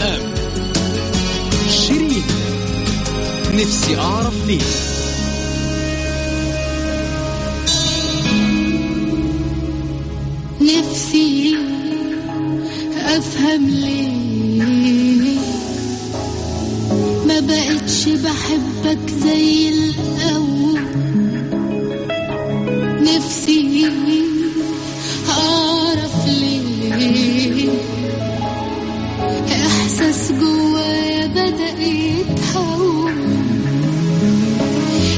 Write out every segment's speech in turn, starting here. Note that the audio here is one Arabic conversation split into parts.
FM. شيرين نفسي أعرف ليه. نفسي أفهم ليه ما بقتش بحبك زي الأول. نفسي أعرف ليه إحساس جوايا بدأ يتحول.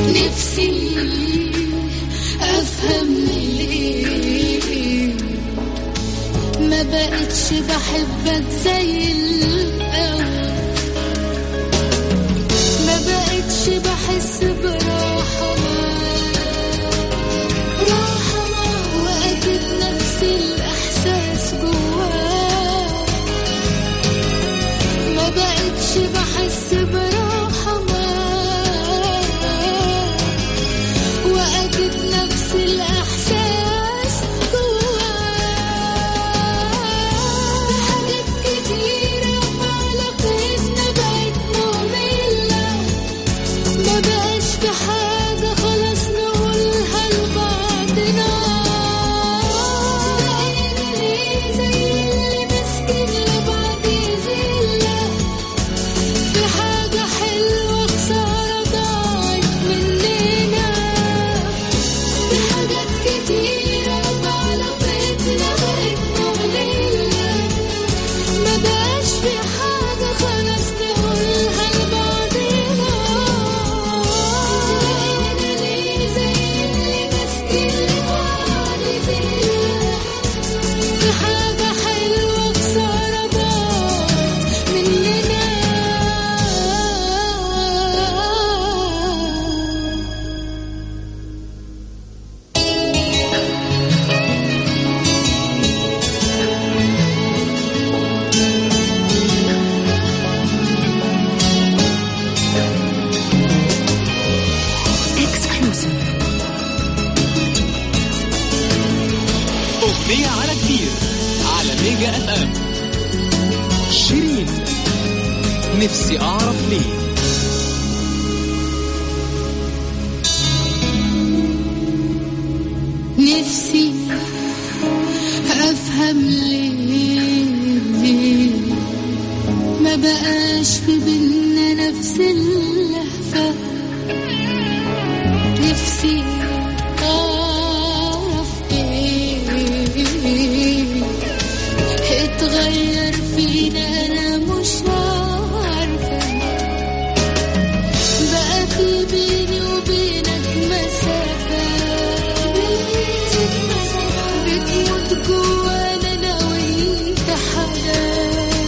نفسي أفهم ليه ما بقتش بحبك زي الأول. ما بقتش بحس براحة وأجد نفس الإحساس جوايا. ما بقتش بحس براحة وأجد نفس الإحساس جوايا. حاجات كتيرة في علاقتنا بقت مملة. ما بقاش في حاجة خلاص نقولها لبعضنا. بقينا ليه زي اللي مسكين لبعض زلة. في حاجة حلوة خسارة ضاعت مننا. في حاجات كتيرة في علاقتنا بقت مملة. ما بقاش في حاجة خلاص نقولها لبعضنا. بقينا ليه زي اللي ماسكين لبعض زلة. في حاجة حلوة خسارة ضاعت مننا. أغنية على كتير على ميجا FM. شيرين نفسي أعرف ليه. نفسي أفهم ليه ما بقاش في بينا نفس اللهفة. نفسي أعرف إيه اتغير فينا أنا مش عارفة. بقى في بيني وبينك مسافة بتموت جوانا أنا وإنت حاجات.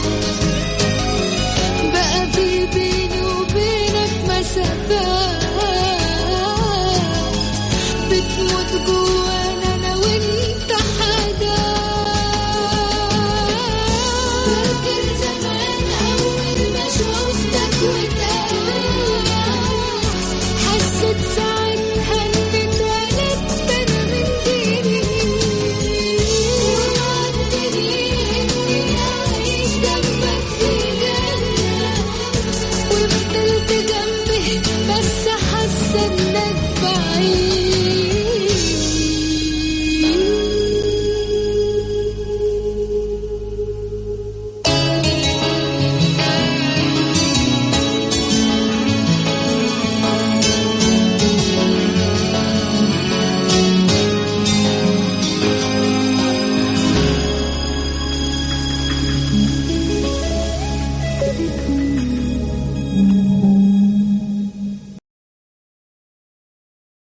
بقى في بيني وبينك مسافة